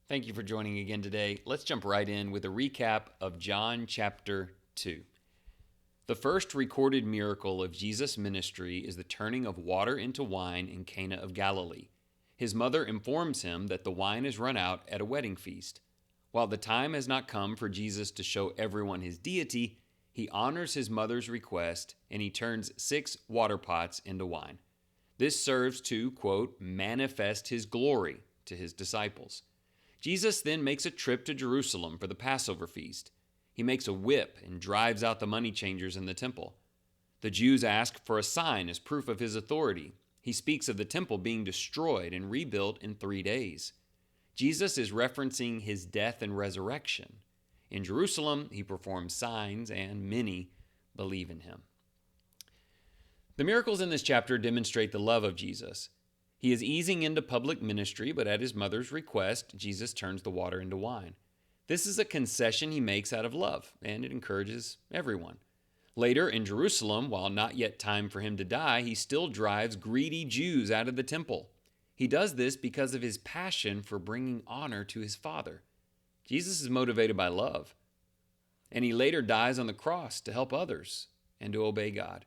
Thank you for joining again today. Let's jump right in with a recap of John chapter 2. The first recorded miracle of Jesus' ministry is the turning of water into wine in Cana of Galilee. His mother informs him that the wine is run out at a wedding feast. While the time has not come for Jesus to show everyone his deity, he honors his mother's request and he turns 6 water pots into wine. This serves to, quote, manifest his glory to his disciples. Jesus then makes a trip to Jerusalem for the Passover feast. He makes a whip and drives out the money changers in the temple. The Jews ask for a sign as proof of his authority. He speaks of the temple being destroyed and rebuilt in 3 days. Jesus is referencing his death and resurrection. In Jerusalem, he performs signs, and many believe in him. The miracles in this chapter demonstrate the love of Jesus. He is easing into public ministry, but at his mother's request, Jesus turns the water into wine. This is a concession he makes out of love, and it encourages everyone. Later in Jerusalem, while not yet time for him to die, he still drives greedy Jews out of the temple. He does this because of his passion for bringing honor to his Father. Jesus is motivated by love, and he later dies on the cross to help others and to obey God.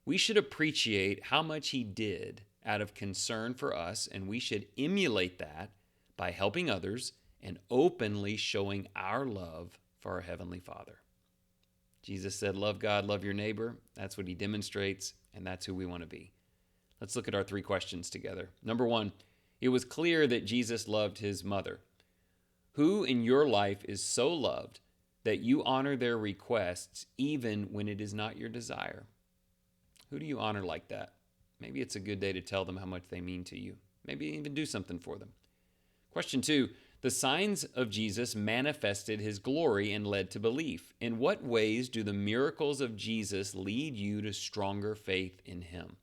We should appreciate how much he did out of concern for us, and we should emulate that by helping others and openly showing our love for our Heavenly Father. Jesus said, love God, love your neighbor. That's what he demonstrates, and that's who we want to be. Let's look at our 3 questions together. Number 1, it was clear that Jesus loved his mother. Who in your life is so loved that you honor their requests even when it is not your desire? Who do you honor like that? Maybe it's a good day to tell them how much they mean to you. Maybe even do something for them. Question 2, the signs of Jesus manifested his glory and led to belief. In what ways do the miracles of Jesus lead you to stronger faith in him?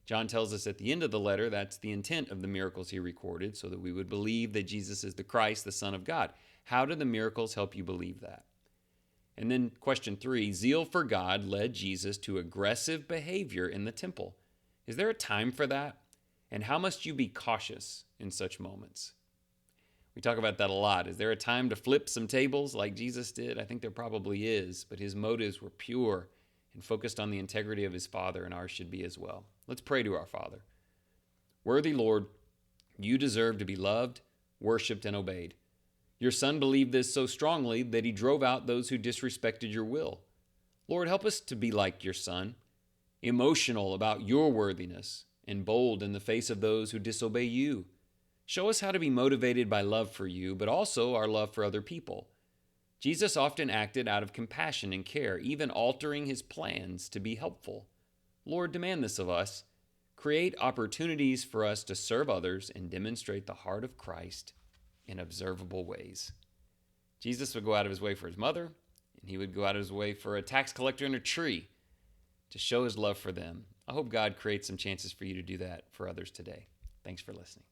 John tells us at the end of the letter that's the intent of the miracles he recorded, so that we would believe that Jesus is the Christ, the Son of God. How do the miracles help you believe that? And then question 3, zeal for God led Jesus to aggressive behavior in the temple. Is there a time for that? And how must you be cautious in such moments? We talk about that a lot. Is there a time to flip some tables like Jesus did? I think there probably is, but his motives were pure and focused on the integrity of his Father, and ours should be as well. Let's pray to our Father. Worthy Lord, you deserve to be loved, worshiped, and obeyed. Your Son believed this so strongly that he drove out those who disrespected your will. Lord, help us to be like your Son, emotional about your worthiness, and bold in the face of those who disobey you. Show us how to be motivated by love for you, but also our love for other people. Jesus often acted out of compassion and care, even altering his plans to be helpful. Lord, demand this of us. Create opportunities for us to serve others and demonstrate the heart of Christ in observable ways. Jesus would go out of his way for his mother, and he would go out of his way for a tax collector in a tree to show his love for them. I hope God creates some chances for you to do that for others today. Thanks for listening.